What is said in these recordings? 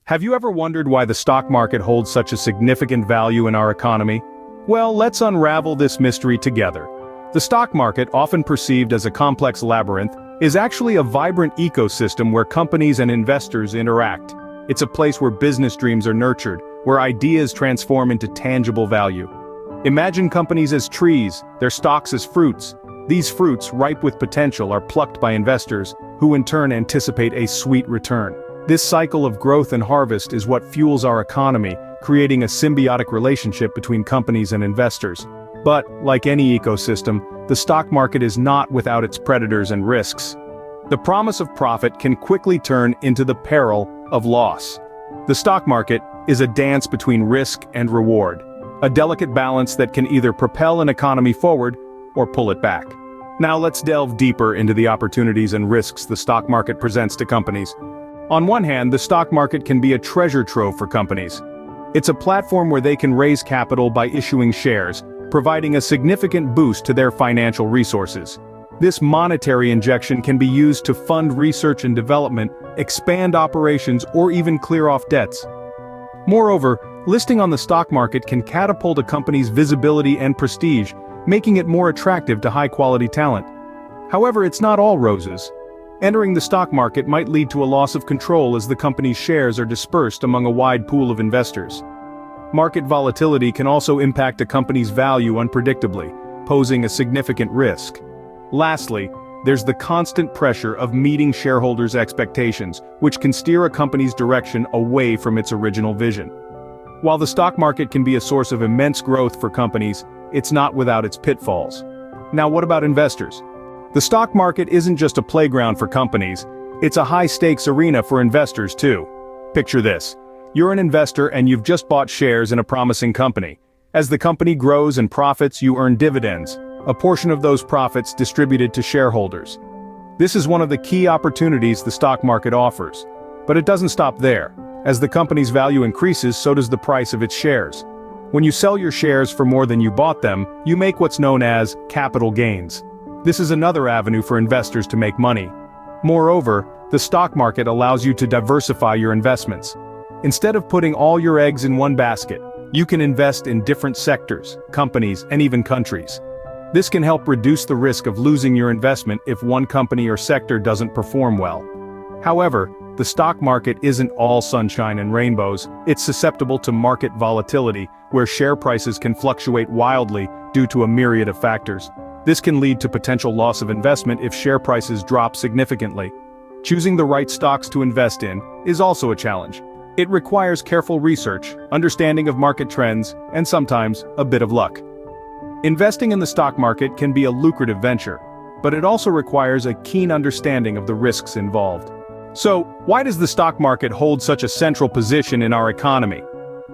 Have you ever wondered why the stock market holds such a significant value in our economy? Well, let's unravel this mystery together. The stock market, often perceived as a complex labyrinth, is actually a vibrant ecosystem where companies and investors interact. It's a place where business dreams are nurtured, where ideas transform into tangible value. Imagine companies as trees, their stocks as fruits. These fruits, ripe with potential, are plucked by investors, who in turn anticipate a sweet return. This cycle of growth and harvest is what fuels our economy, creating a symbiotic relationship between companies and investors. But, like any ecosystem, the stock market is not without its predators and risks. The promise of profit can quickly turn into the peril of loss. The stock market is a dance between risk and reward, a delicate balance that can either propel an economy forward or pull it back. Now let's delve deeper into the opportunities and risks the stock market presents to companies. On one hand, the stock market can be a treasure trove for companies. It's a platform where they can raise capital by issuing shares, providing a significant boost to their financial resources. This monetary injection can be used to fund research and development, expand operations, or even clear off debts. Moreover, listing on the stock market can catapult a company's visibility and prestige, making it more attractive to high-quality talent. However, it's not all roses. Entering the stock market might lead to a loss of control as the company's shares are dispersed among a wide pool of investors. Market volatility can also impact a company's value unpredictably, posing a significant risk. Lastly, there's the constant pressure of meeting shareholders' expectations, which can steer a company's direction away from its original vision. While the stock market can be a source of immense growth for companies, it's not without its pitfalls. Now, what about investors? The stock market isn't just a playground for companies, it's a high-stakes arena for investors too. Picture this. You're an investor and you've just bought shares in a promising company. As the company grows and profits, you earn dividends, a portion of those profits distributed to shareholders. This is one of the key opportunities the stock market offers. But it doesn't stop there. As the company's value increases, so does the price of its shares. When you sell your shares for more than you bought them, you make what's known as capital gains. This is another avenue for investors to make money. Moreover, the stock market allows you to diversify your investments. Instead of putting all your eggs in one basket, you can invest in different sectors, companies, and even countries. This can help reduce the risk of losing your investment if one company or sector doesn't perform well. However, the stock market isn't all sunshine and rainbows. It's susceptible to market volatility, where share prices can fluctuate wildly due to a myriad of factors. This can lead to potential loss of investment if share prices drop significantly. Choosing the right stocks to invest in is also a challenge. It requires careful research, understanding of market trends, and sometimes a bit of luck. Investing in the stock market can be a lucrative venture, but it also requires a keen understanding of the risks involved. So, why does the stock market hold such a central position in our economy?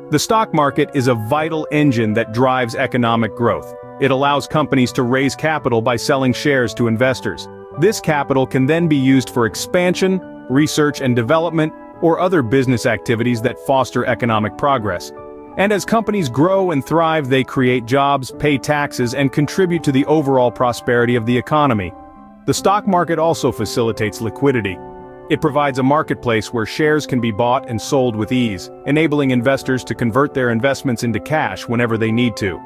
The stock market is a vital engine that drives economic growth. It allows companies to raise capital by selling shares to investors. This capital can then be used for expansion, research and development, or other business activities that foster economic progress. And as companies grow and thrive, they create jobs, pay taxes, and contribute to the overall prosperity of the economy. The stock market also facilitates liquidity. It provides a marketplace where shares can be bought and sold with ease, enabling investors to convert their investments into cash whenever they need to.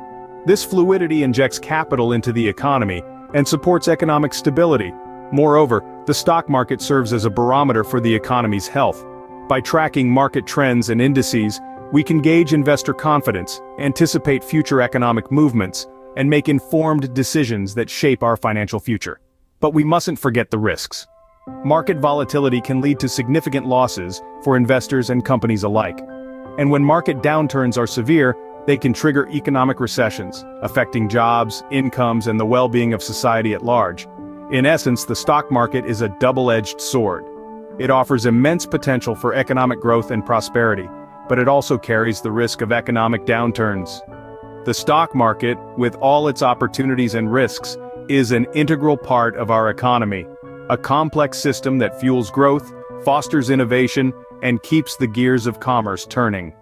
This fluidity injects capital into the economy and supports economic stability. Moreover, the stock market serves as a barometer for the economy's health. By tracking market trends and indices, we can gauge investor confidence, anticipate future economic movements, and make informed decisions that shape our financial future. But we mustn't forget the risks. Market volatility can lead to significant losses for investors and companies alike. And when market downturns are severe, they can trigger economic recessions, affecting jobs, incomes, and the well-being of society at large. In essence, the stock market is a double-edged sword. It offers immense potential for economic growth and prosperity, but it also carries the risk of economic downturns. The stock market, with all its opportunities and risks, is an integral part of our economy, a complex system that fuels growth, fosters innovation, and keeps the gears of commerce turning.